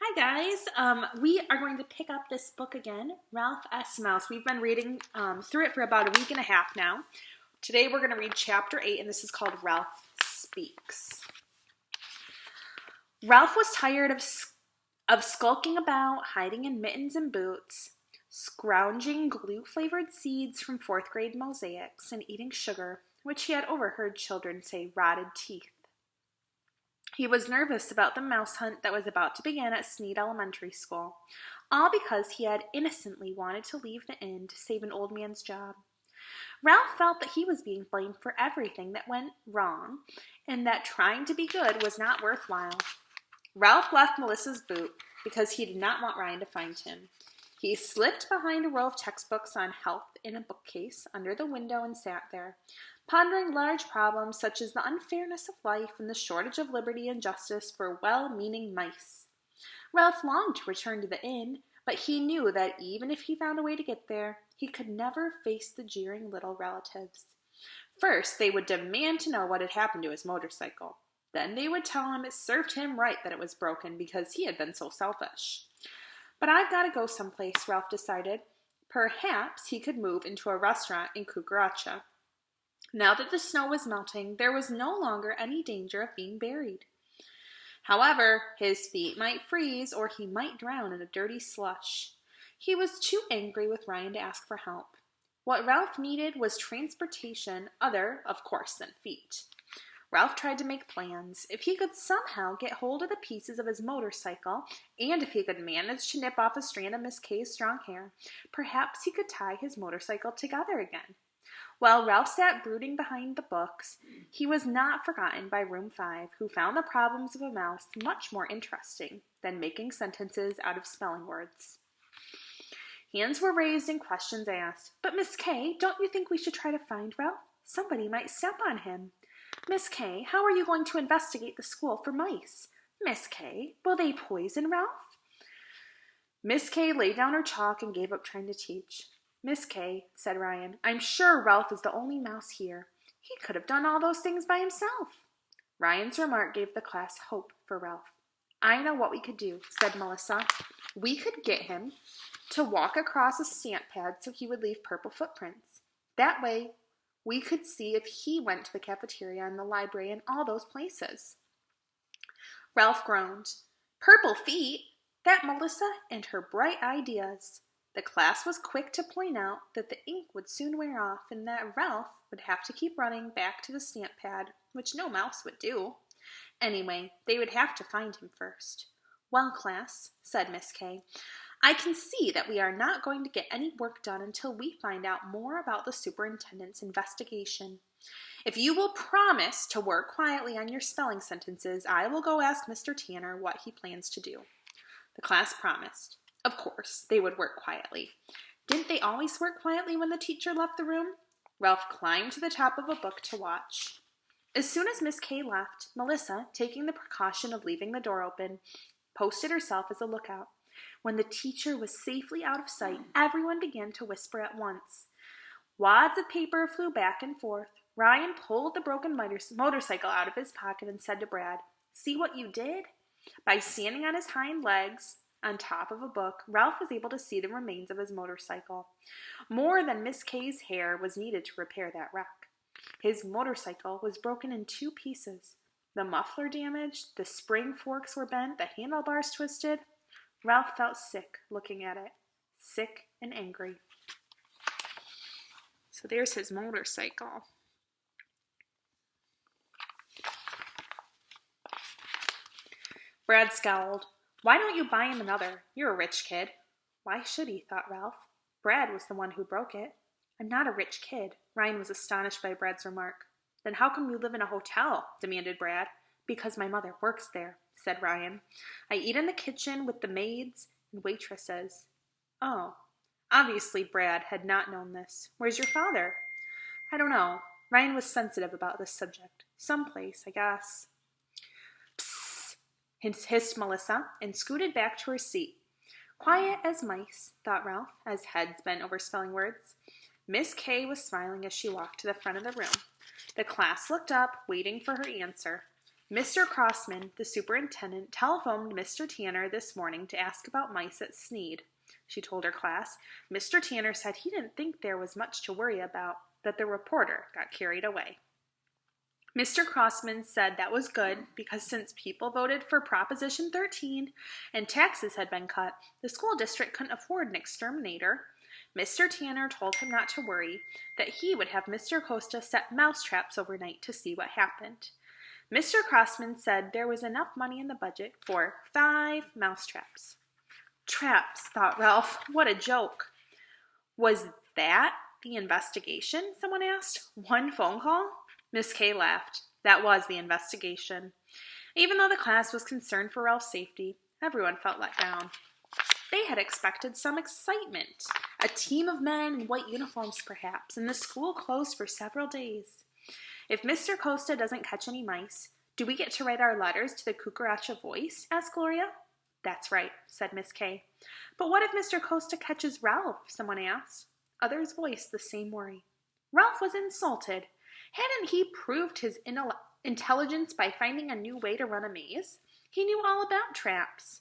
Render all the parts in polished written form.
Hi guys, we are going to pick up this book again, Ralph S. Mouse. We've been reading through it for about a week and a half now. Today we're going to read chapter 8, and this is called Ralph Speaks. Ralph was tired of skulking about, hiding in mittens and boots, scrounging glue-flavored seeds from fourth-grade mosaics, and eating sugar, which he had overheard children say rotted teeth. He was nervous about the mouse hunt that was about to begin at Sneed Elementary School, all because he had innocently wanted to leave the inn to save an old man's job. Ralph felt that he was being blamed for everything that went wrong, and that trying to be good was not worthwhile. Ralph left Melissa's boot because he did not want Ryan to find him. He slipped behind a row of textbooks on health in a bookcase under the window and sat there, pondering large problems such as the unfairness of life and the shortage of liberty and justice for well-meaning mice. Ralph longed to return to the inn, but he knew that even if he found a way to get there, he could never face the jeering little relatives. First, they would demand to know what had happened to his motorcycle. Then they would tell him it served him right that it was broken because he had been so selfish. But I've got to go someplace, Ralph decided. Perhaps he could move into a restaurant in Cucaracha. Now that the snow was melting, there was no longer any danger of being buried. However, his feet might freeze or he might drown in a dirty slush. He was too angry with Ryan to ask for help. What Ralph needed was transportation other, of course, than feet. Ralph tried to make plans. If he could somehow get hold of the pieces of his motorcycle, and if he could manage to nip off a strand of Miss Kay's strong hair, perhaps he could tie his motorcycle together again. While Ralph sat brooding behind the books, he was not forgotten by Room 5, who found the problems of a mouse much more interesting than making sentences out of spelling words. Hands were raised and questions asked. But Miss Kay, don't you think we should try to find Ralph? Somebody might step on him. Miss Kay, how are you going to investigate the school for mice? Miss Kay, will they poison Ralph? Miss Kay laid down her chalk and gave up trying to teach. Miss Kay, said Ryan, I'm sure Ralph is the only mouse here. He could have done all those things by himself. Ryan's remark gave the class hope for Ralph. I know what we could do, said Melissa. We could get him to walk across a stamp pad so he would leave purple footprints. That way, we could see if he went to the cafeteria and the library and all those places. Ralph groaned. Purple feet? That Melissa and her bright ideas. The class was quick to point out that the ink would soon wear off and that Ralph would have to keep running back to the stamp pad, which no mouse would do. Anyway, they would have to find him first. Well, class, said Miss Kay, I can see that we are not going to get any work done until we find out more about the superintendent's investigation. If you will promise to work quietly on your spelling sentences, I will go ask Mr. Tanner what he plans to do. The class promised. Of course, they would work quietly. Didn't they always work quietly when the teacher left the room? Ralph climbed to the top of a book to watch. As soon as Miss Kay left, Melissa, taking the precaution of leaving the door open, posted herself as a lookout. When the teacher was safely out of sight, everyone began to whisper at once. Wads of paper flew back and forth. Ryan pulled the broken motorcycle out of his pocket and said to Brad, See what you did? By standing on his hind legs on top of a book, Ralph was able to see the remains of his motorcycle. More than Miss Kay's hair was needed to repair that wreck. His motorcycle was broken in 2 pieces. The muffler damaged, the spring forks were bent, the handlebars twisted. Ralph felt sick looking at it, sick and angry. So there's his motorcycle. Brad scowled. Why don't you buy him another? You're a rich kid. Why should he, thought Ralph. Brad was the one who broke it. I'm not a rich kid. Ryan was astonished by Brad's remark. Then how come you live in a hotel? Demanded Brad. Because my mother works there, said Ryan. I eat in the kitchen with the maids and waitresses. Oh. Obviously Brad had not known this. Where's your father? I don't know. Ryan was sensitive about this subject. Someplace, I guess. Psst, hissed Melissa, and scooted back to her seat. Quiet as mice, thought Ralph, as heads bent over spelling words. Miss Kay was smiling as she walked to the front of the room. The class looked up, waiting for her answer. Mr. Crossman, the superintendent, telephoned Mr. Tanner this morning to ask about mice at Sneed, she told her class. Mr. Tanner said he didn't think there was much to worry about, that the reporter got carried away. Mr. Crossman said that was good because since people voted for Proposition 13 and taxes had been cut, the school district couldn't afford an exterminator. Mr. Tanner told him not to worry, that he would have Mr. Costa set mouse traps overnight to see what happened. Mr. Crossman said there was enough money in the budget for 5 mouse traps. Traps, thought Ralph. What a joke. Was that the investigation? Someone asked. One phone call? Miss Kay laughed. That was the investigation. Even though the class was concerned for Ralph's safety, everyone felt let down. They had expected some excitement, a team of men in white uniforms perhaps, and the school closed for several days. If Mr. Costa doesn't catch any mice, do we get to write our letters to the Cucaracha Voice? Asked Gloria. That's right, said Miss Kay. But what if Mr. Costa catches Ralph? Someone asked. Others voiced the same worry. Ralph was insulted. Hadn't he proved his intelligence by finding a new way to run a maze? He knew all about traps.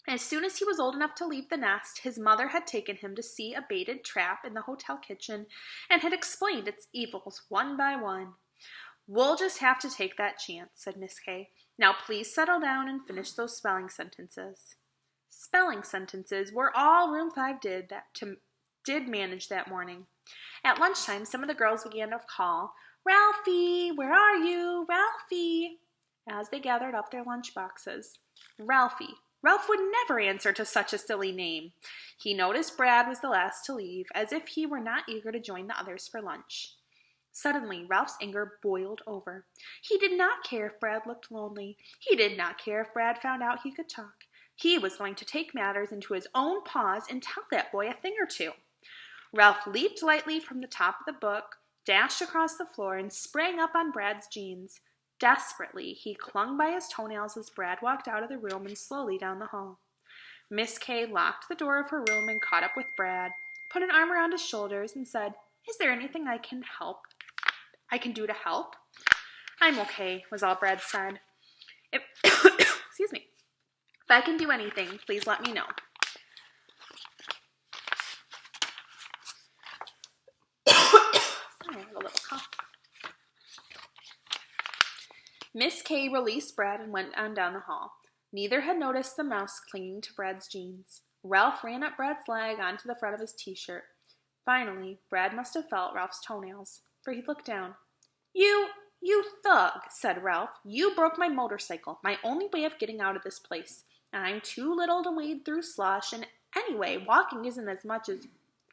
As soon as he was old enough to leave the nest, his mother had taken him to see a baited trap in the hotel kitchen and had explained its evils one by one. We'll just have to take that chance, said Miss Kay. Now please settle down and finish those spelling sentences. Spelling sentences were all Room 5 did manage that morning. At lunchtime, some of the girls began to call, Ralphie, where are you? Ralphie, as they gathered up their lunch boxes. Ralphie. Ralph would never answer to such a silly name. He noticed Brad was the last to leave, as if he were not eager to join the others for lunch. Suddenly, Ralph's anger boiled over. He did not care if Brad looked lonely. He did not care if Brad found out he could talk. He was going to take matters into his own paws and tell that boy a thing or two. Ralph leaped lightly from the top of the book, dashed across the floor, and sprang up on Brad's jeans. Desperately, he clung by his toenails as Brad walked out of the room and slowly down the hall. Miss Kay locked the door of her room and caught up with Brad, put an arm around his shoulders, and said, Is there anything I can do to help? I'm okay, was all Brad said. Excuse me. If I can do anything, please let me know. Sorry, I have a little cough. Miss Kay released Brad and went on down the hall. Neither had noticed the mouse clinging to Brad's jeans. Ralph ran up Brad's leg onto the front of his t-shirt. Finally, Brad must have felt Ralph's toenails, for he looked down. You thug, said Ralph. You broke my motorcycle, my only way of getting out of this place. And I'm too little to wade through slush, and anyway, walking isn't as much as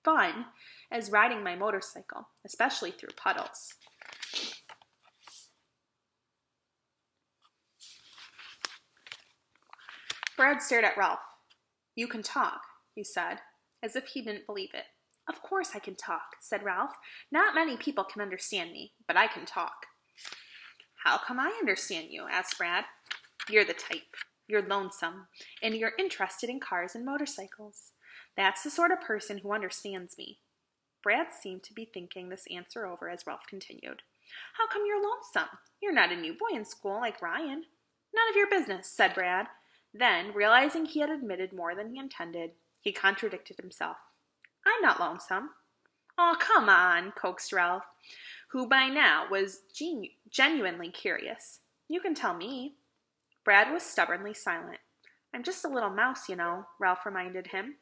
fun as riding my motorcycle, especially through puddles. Brad stared at Ralph. You can talk, he said, as if he didn't believe it. Of course I can talk, said Ralph. Not many people can understand me, but I can talk. How come I understand you? Asked Brad. You're the type. You're lonesome, and you're interested in cars and motorcycles. That's the sort of person who understands me. Brad seemed to be thinking this answer over as Ralph continued. How come you're lonesome? You're not a new boy in school like Ryan. None of your business, said Brad. Then, realizing he had admitted more than he intended, he contradicted himself. I'm not lonesome. Oh, come on, coaxed Ralph, who by now was genuinely curious. You can tell me. Brad was stubbornly silent. I'm just a little mouse, you know, Ralph reminded him.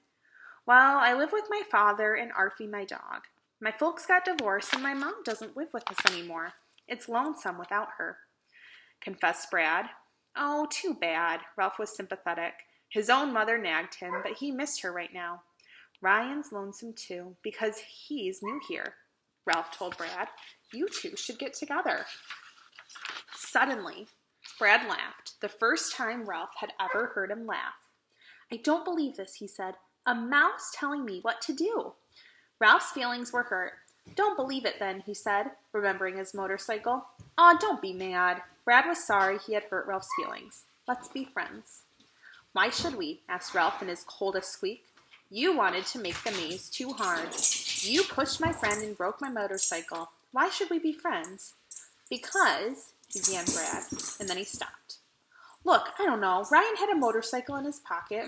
Well, I live with my father and Arfie, my dog. My folks got divorced and my mom doesn't live with us anymore. It's lonesome without her, confessed Brad. Oh, too bad. Ralph was sympathetic. His own mother nagged him, but he missed her right now. Ryan's lonesome too, because he's new here, Ralph told Brad. You two should get together. Suddenly, Brad laughed, the first time Ralph had ever heard him laugh. I don't believe this, he said. A mouse telling me what to do. Ralph's feelings were hurt. Don't believe it then, he said, remembering his motorcycle. Aw, don't be mad. Brad was sorry he had hurt Ralph's feelings. Let's be friends. Why should we? Asked Ralph in his coldest squeak. You wanted to make the maze too hard. You pushed my friend and broke my motorcycle. Why should we be friends? Because began Brad, and then he stopped. Look, I don't know. Ryan had a motorcycle in his pocket.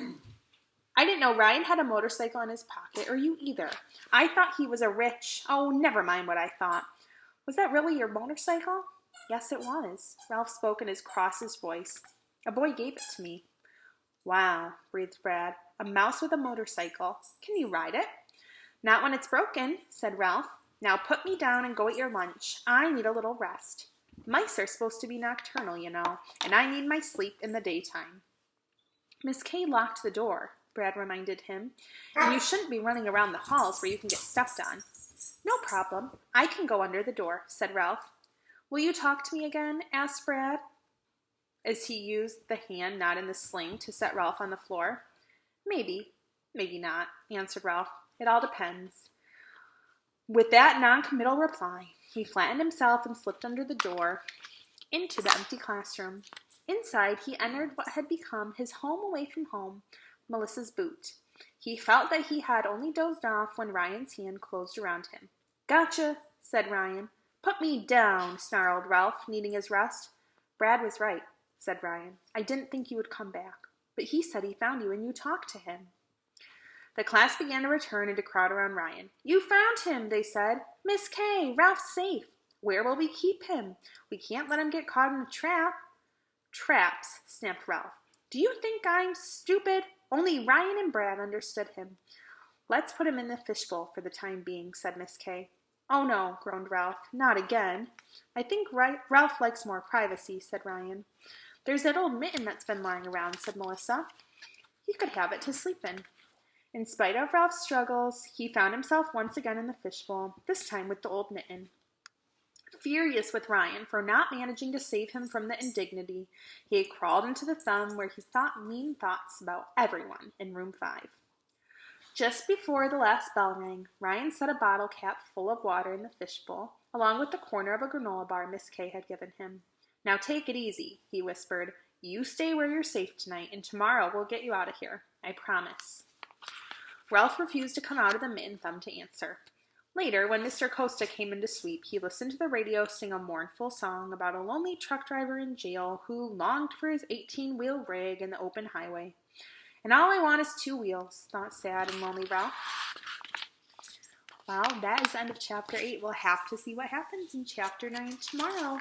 I didn't know Ryan had a motorcycle in his pocket, or you either. I thought he was a rich... Oh, never mind what I thought. Was that really your motorcycle? Yes, it was. Ralph spoke in his crossest voice. A boy gave it to me. Wow, breathed Brad. A mouse with a motorcycle. Can you ride it? Not when it's broken, said Ralph. Now put me down and go eat your lunch. I need a little rest. Mice are supposed to be nocturnal, you know, and I need my sleep in the daytime. Miss Kay locked the door, Brad reminded him, and you shouldn't be running around the halls where you can get stepped on. No problem. I can go under the door, said Ralph. Will you talk to me again? Asked Brad, as he used the hand not in the sling to set Ralph on the floor. Maybe, maybe not, answered Ralph. It all depends. With that non-committal reply, he flattened himself and slipped under the door into the empty classroom. Inside, he entered what had become his home away from home, Melissa's boot. He felt that he had only dozed off when Ryan's hand closed around him. Gotcha, said Ryan. Put me down, snarled Ralph, needing his rest. Brad was right, said Ryan. I didn't think you would come back, but he said he found you and you talked to him. The class began to return and to crowd around Ryan. You found him, they said. Miss Kay, Ralph's safe. Where will we keep him? We can't let him get caught in a trap. Traps, snapped Ralph. Do you think I'm stupid? Only Ryan and Brad understood him. Let's put him in the fishbowl for the time being, said Miss Kay. Oh no, groaned Ralph. Not again. I think Ralph likes more privacy, said Ryan. There's that old mitten that's been lying around, said Melissa. He could have it to sleep in. In spite of Ralph's struggles, he found himself once again in the fishbowl, this time with the old mitten. Furious with Ryan for not managing to save him from the indignity, he had crawled into the thumb where he thought mean thoughts about everyone in room 5. Just before the last bell rang, Ryan set a bottle cap full of water in the fishbowl, along with the corner of a granola bar Miss Kay had given him. Now take it easy, he whispered. You stay where you're safe tonight, and tomorrow we'll get you out of here. I promise. Ralph refused to come out of the mitten thumb to answer. Later, when Mr. Costa came in to sweep, he listened to the radio sing a mournful song about a lonely truck driver in jail who longed for his 18-wheel rig in the open highway. And all I want is 2 wheels, thought sad and lonely Ralph. Well, that is the end of Chapter 8. We'll have to see what happens in Chapter 9 tomorrow.